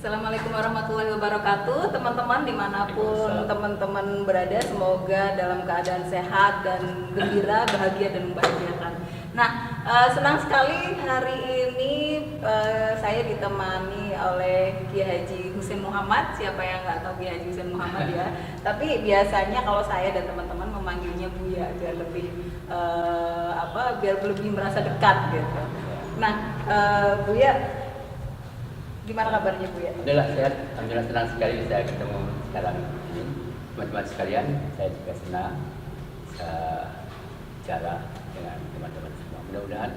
Assalamualaikum warahmatullahi wabarakatuh. Teman-teman dimanapun teman-teman berada, semoga dalam keadaan sehat dan gembira, bahagia dan membahagiakan. Nah, senang sekali hari ini saya ditemani oleh Kiai Haji Husein Muhammad. Siapa yang nggak tahu Kiai Haji Husein Muhammad ya? Tapi biasanya kalau saya dan teman-teman memanggilnya Buya biar lebih biar lebih merasa dekat gitu. Nah, Buya, gimana kabarnya Bu ya? Alhamdulillah sehat, alhamdulillah senang sekali bisa ketemu sekarang ini. Teman-teman sekalian, saya juga senang bisa bicara dengan teman-teman semua. Mudah-mudahan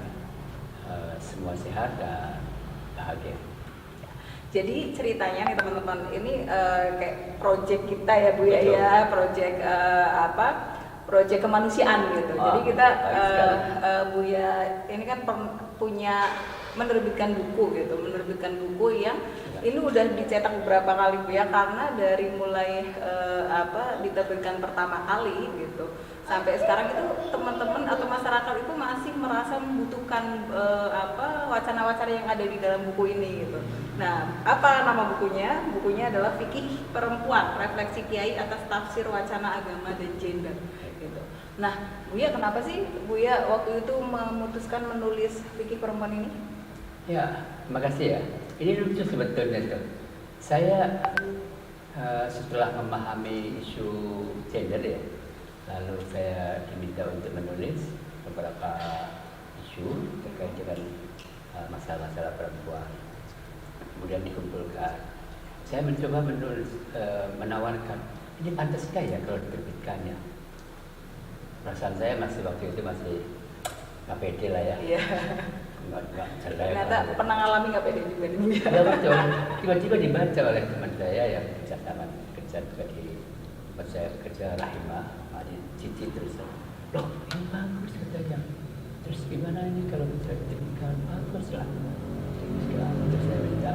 semua sehat dan bahagia. Jadi ceritanya nih teman-teman, ini kayak project kita ya Bu ya, project project kemanusiaan gitu. Jadi kita Bu ya ini kan punya menerbitkan buku yang ini udah dicetak beberapa kali Bu ya, karena dari mulai diterbitkan pertama kali gitu sampai sekarang itu teman-teman atau masyarakat itu masih merasa membutuhkan wacana-wacana yang ada di dalam buku ini gitu. Nah, apa nama bukunya? Bukunya adalah Fikih Perempuan, Refleksi Kiai atas Tafsir Wacana Agama dan Gender gitu. Nah, Buya kenapa sih Buya waktu itu memutuskan menulis Fikih Perempuan ini? Ya, terima kasih ya. Ini lucu sebetulnya tuh. Saya setelah memahami isu gender ya, lalu saya diminta untuk menulis beberapa isu terkait dengan masalah-masalah perempuan. Kemudian dikumpulkan. Saya mencoba menulis, menawarkan, ini pantaskah ya kalau diterbitkannya? Perasaan saya waktu itu masih nggak pede lah ya. Iya. Ternyata pernah ngalami nggak pede juga nih Bu ya? Ya betul. Tiba-tiba dibaca oleh teman saya yang kerja juga di tempat saya bekerja, Rahimah, di Cici, terus loh ini bagus katanya. Terus gimana ini kalau bisa diterbitkan? Bagus lah. Terus saya minta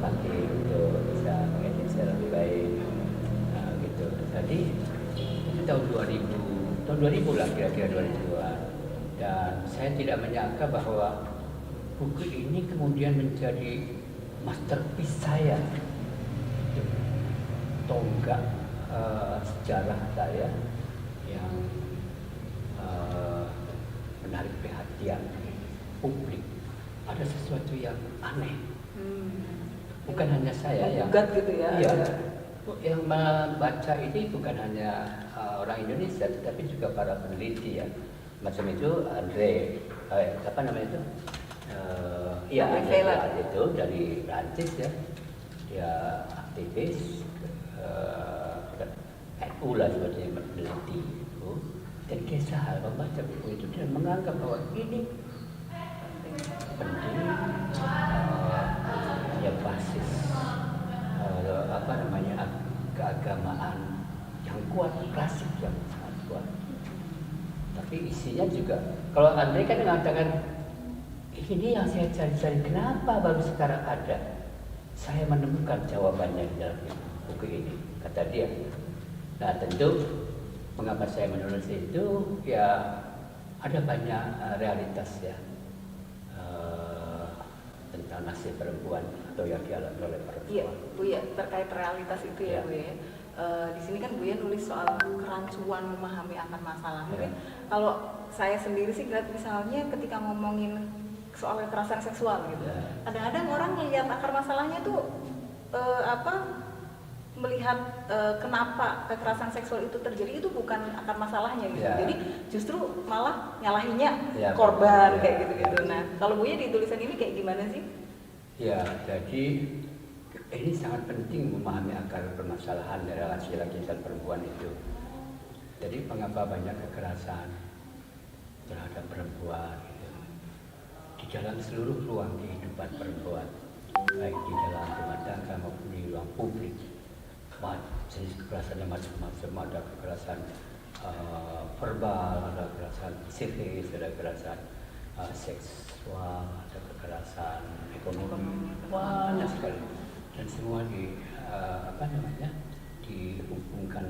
pakai untuk bisa mengedit secara lebih baik, gitu. Jadi itu tahun 2000 lah, kira-kira 2000-an. Dan saya tidak menyangka bahwa buku ini kemudian menjadi masterpiece saya, tonggak sejarah saya yang menarik perhatian publik. Ada sesuatu yang aneh, bukan hanya saya yang gitu ya. Iya, yang membaca ini bukan hanya orang Indonesia, tetapi juga para peneliti ya. Macam itu Andre, apa namanya itu? Andre itu dari Prancis ya. Dia aktivis NU lah sebetulnya, peneliti itu. Dan kisah membaca buku itu dan menganggap bahwa ini penting, ya basis keagamaan yang kuat, klasik yang sangat kuat. Tapi isinya juga, kalau Andre kan mengatakan ini yang saya cari-cari, kenapa baru sekarang ada? Saya menemukan jawabannya di dalam buku ini, kata dia. Nah tentu mengapa saya menulis itu, ya ada banyak realitas ya tentang nasib perempuan atau yang dialami oleh perempuan. Iya, Bu ya, terkait realitas itu ya Bu ya. Di sini kan Bu ya nulis soal kerancuan memahami akan masalah. Mungkin kalau saya sendiri sih lihat misalnya ketika ngomongin soal kekerasan seksual gitu. Kadang-kadang orang melihat akar masalahnya tuh melihat kenapa kekerasan seksual itu terjadi itu bukan akar masalahnya gitu. Jadi justru malah nyalahinnya korban kayak gitu-gitu. Nah, kalau Bu ya di tulisan ini kayak gimana sih? Ya, jadi ini sangat penting memahami akar permasalahan dari relasi laki dan perempuan itu. Jadi mengapa banyak kekerasan terhadap perempuan gitu, di dalam seluruh ruang kehidupan perempuan, baik di dalam rumah tangga maupun di ruang publik. Jenis kekerasan yang macam-macam, ada kekerasan verbal, ada kekerasan psikis, ada kekerasan seksual, ada kekerasan ekonomi, banyak sekali. Dan semua dihubungkan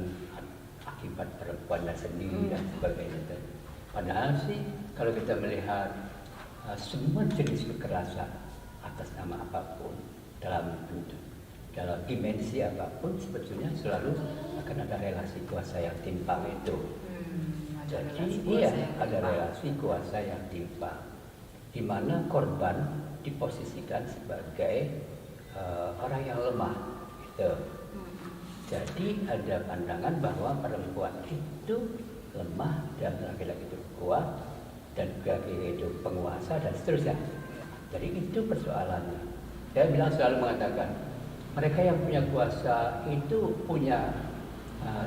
akibat perempuannya sendiri dan sebagainya. Padahal sih kalau kita melihat semua jenis kekerasan atas nama apapun dalam bentuk dalam dimensi apapun sebetulnya selalu akan ada relasi kuasa yang timpang itu. Jadi ada relasi kuasa yang timpang, di mana korban diposisikan sebagai orang yang lemah, gitu. Jadi ada pandangan bahwa perempuan itu lemah dan laki-laki itu kuat dan laki-laki itu penguasa dan seterusnya. Jadi itu persoalannya. Saya bilang selalu mengatakan mereka yang punya kuasa itu punya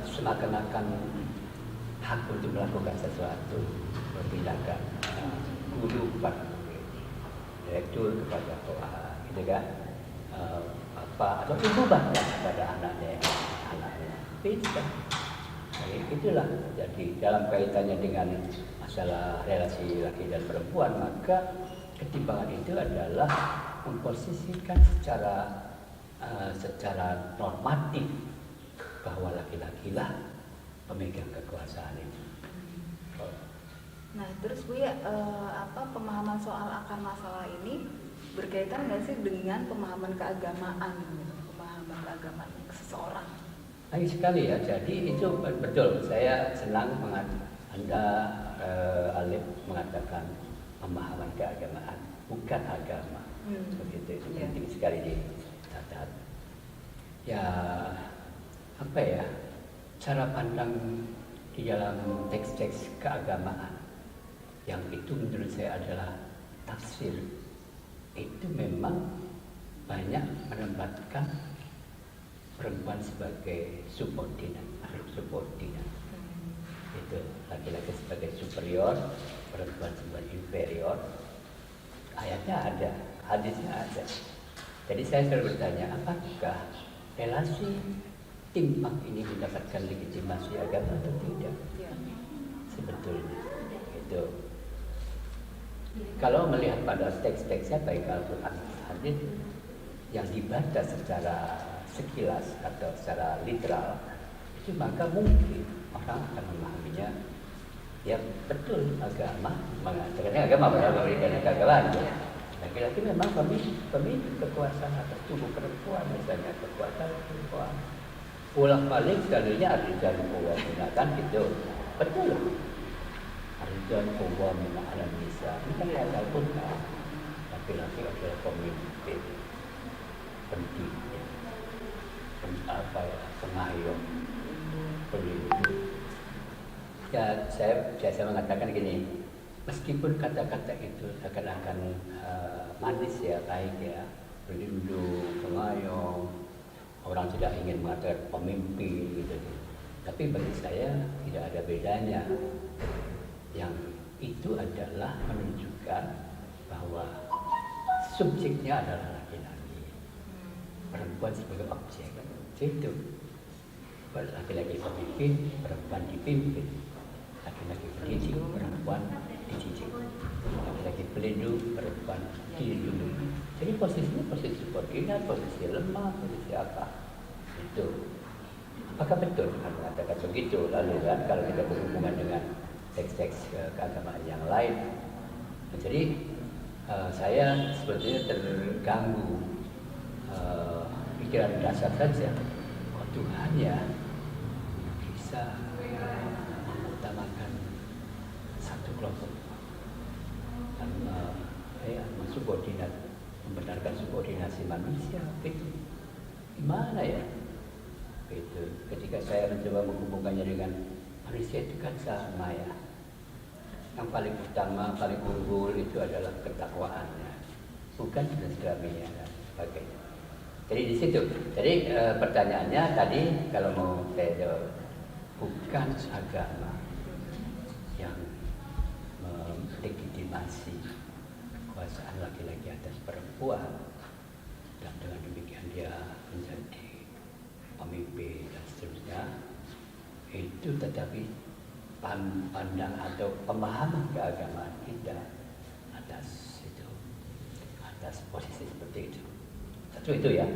seakan-akan hak untuk melakukan sesuatu, bertindakan guru kepada direktur kepada bawah, gitu kan, atau ibu bahkan kepada anaknya bisa. Jadi itulah. Jadi dalam kaitannya dengan masalah relasi laki dan perempuan, maka ketimpangan itu adalah memposisikan secara normatif bahwa laki-laki lah pemegang kekuasaan itu. Nah, terus Bu ya, pemahaman soal akar masalah ini berkaitan nggak sih dengan pemahaman keagamaan, pemahaman keagamaan seseorang? Baik sekali ya. Jadi itu betul. Saya senang Anda Alif mengatakan pemahaman keagamaan, bukan agama. Begitu, itu penting sekali dicatat. Ya, apa ya? Cara pandang di dalam teks-teks keagamaan yang itu menurut saya adalah tafsir, itu memang banyak menempatkan perempuan sebagai subordinat. Itu laki-laki sebagai superior, perempuan sebagai inferior. Ayatnya ada, hadisnya ada. Jadi saya selalu bertanya, apakah relasi timpang ini mendapatkan legitimasi agama atau tidak? Sebetulnya itu. Kalau melihat pada teks-teksnya baik Al-Quran hadis yang dibaca secara sekilas atau secara literal, itu maka mungkin orang akan memahaminya ya betul. Agama mengatakan agama pada memberikan keagamaan. Laki-laki memang pemilik kekuasaan atas tubuh perempuan, misalnya kekuasaan perempuan. Ulang balik sekalinya Ar-Rijal Qawwamuna, kan gitu. Betul. Ar-Rijal Qawwamuna 'alan nisa. Ini kan ayat Al-Quran. Laki-laki adalah pemimpin, pendidik, pengayom, pelindung. Ya, saya mengatakan gini, meskipun kata-kata itu seakan-akan manis ya, baik ya, pelindung, pengayom, orang tidak ingin mengatakan pemimpin gitu. Tapi bagi saya tidak ada bedanya. Yang itu adalah menunjukkan bahwa subjeknya adalah laki-laki, perempuan sebagai objek. Itu laki-laki pemimpin, perempuan dipimpin. Laki-laki pendidik, perempuan dididik. Laki-laki pelindung, perempuan dilindungi. Jadi posisinya posisi subordinat, posisi lemah, posisi apa? Itu. Apakah betul kan mengatakan begitu? Lalu kan kalau kita berhubungan dengan teks-teks keagamaan yang lain, jadi saya sebetulnya terganggu pikiran dasar saja. Oh, Tuhan ya bisa mengutamakan satu kelompok subordinat, membenarkan subordinasi manusia. Itu gimana ya? Itu ketika saya mencoba menghubungkannya dengan manusia itu kan sama ya. Yang paling utama, paling unggul itu adalah ketakwaannya, bukan silaturahminya dan sebagainya. Jadi di situ. Jadi pertanyaannya tadi kalau mau saya jawab, bukan agama yang melegitimasi kekuasaan laki-laki atas perempuan dan dengan demikian dia menjadi pemimpin dan seterusnya. Itu tetapi pandang atau pemahaman keagamaan kita atas itu, atas posisi seperti itu. Satu itu ya.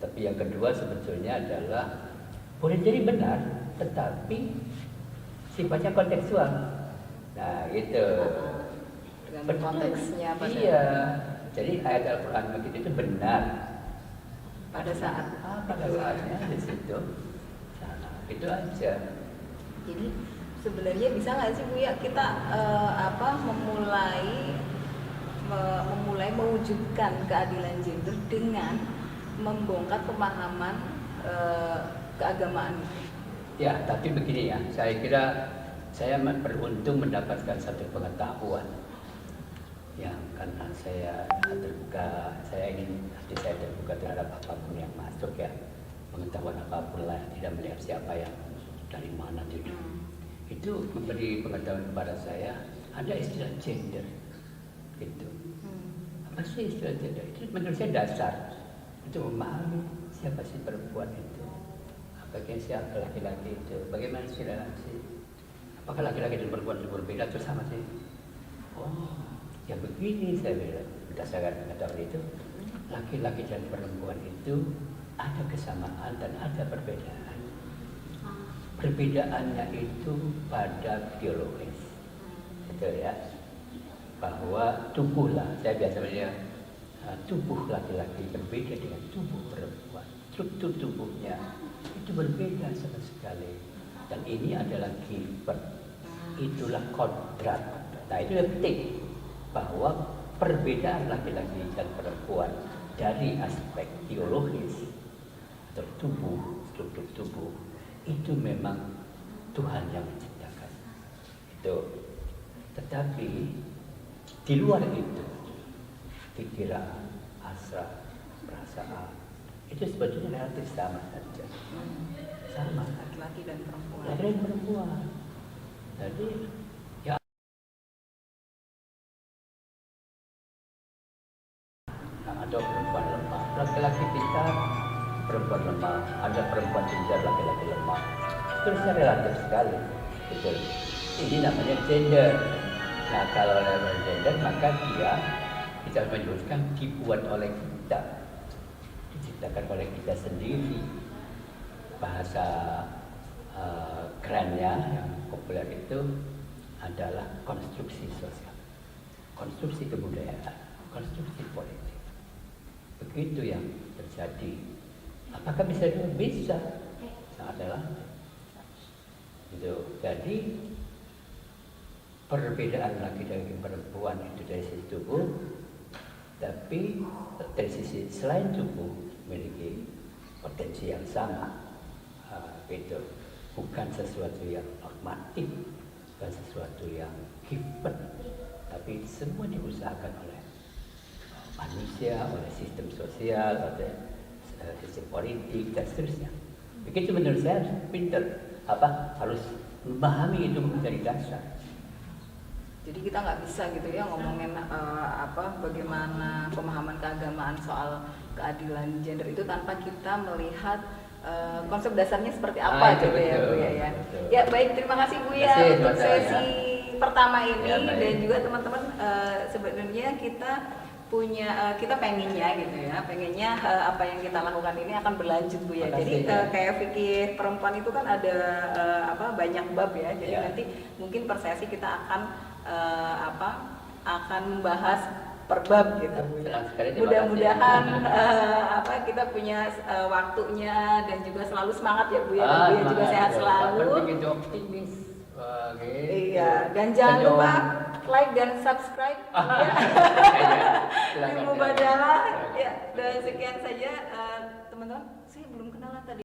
Tapi yang kedua sebetulnya adalah boleh jadi benar, tetapi sifatnya kontekstual. Nah itu. Konteksnya pada. Iya. Jadi ayat Al-Quran begitu itu benar. pada saat pada saatnya di situ. Nah, itu aja. Jadi sebenarnya bisa nggak sih Bu ya kita memulai mewujudkan keadilan gender dengan membongkar pemahaman keagamaan itu? Ya, tapi begini ya, saya kira saya beruntung mendapatkan satu pengetahuan yang karena saya terbuka, saya ingin hati saya terbuka terhadap apapun yang masuk ya, pengetahuan apapun lah, tidak melihat siapa yang dari mana tidak. Itu memberi pengetahuan kepada saya, ada istilah gender, gitu. Apa sih istilah gender? Itu menurut saya dasar untuk memahami siapa sih perempuan itu, apakah siapa laki-laki itu, bagaimana sih relasi, apakah laki-laki dan perempuan itu berbeda atau sama sih? Oh, ya begini saya bilang, berdasarkan pengetahuan itu, laki-laki dan perempuan itu ada kesamaan dan ada perbedaan. Perbedaannya itu pada biologis, betul ya, bahwa tubuh lah, saya biasa bilang tubuh laki-laki berbeda dengan tubuh perempuan, struktur tubuhnya itu berbeda sama sekali, dan ini adalah given, itulah kodrat. Nah itu yang penting, bahwa perbedaan laki-laki dan perempuan dari aspek biologis atau tubuh, struktur tubuh itu memang Tuhan yang menciptakan itu. Tetapi di luar itu, pikiran, hasrat, perasaan itu sebetulnya relatif sama saja, sama Laki-laki dan perempuan. laki-laki dan perempuan. Jadi ya ada perempuan lemah, laki-laki kita perempuan lemah, ada perempuan pintar, laki-laki lemah. Terusnya relatif sekali, betul. Ini namanya gender. Nah kalau level gender maka dia kita menyebutkan dibuat oleh kita, diciptakan oleh kita sendiri. Bahasa kerennya yang populer itu adalah konstruksi sosial, konstruksi kebudayaan, konstruksi politik. Begitu yang terjadi. Apakah bisa? Bisa. Adalah itu. Jadi perbedaan laki-laki perempuan itu dari sisi tubuh, tapi dari sisi selain tubuh memiliki potensi yang sama. Itu bukan sesuatu yang normatif, bukan sesuatu yang given, tapi semua diusahakan oleh manusia, oleh sistem sosial, oleh sistem politik dan seterusnya. Begitu menurut saya pinter, harus memahami itu menjadi dasar. Jadi kita nggak bisa gitu ya ngomongin bagaimana pemahaman keagamaan soal keadilan gender itu tanpa kita melihat konsep dasarnya seperti apa gitu betul, ya Bu ya. Betul. Ya baik, terima kasih Bu ya untuk sesi pertama ini ya, dan juga teman-teman sebenarnya kita pengennya apa yang kita lakukan ini akan berlanjut Bu ya. Jadi kayak fikih perempuan itu kan ada banyak bab ya. Jadi nanti mungkin per sesi kita akan membahas per bab gitu Bu ya. Mudah-mudahan kita punya waktunya dan juga selalu semangat ya Bu ya. Dan Bu ya juga sehat selalu. Begitu optimis. Iya, dan jangan lupa like dan subscribe di Mubadalah ya. Dan sekian saja teman-teman, saya belum kenalan tadi.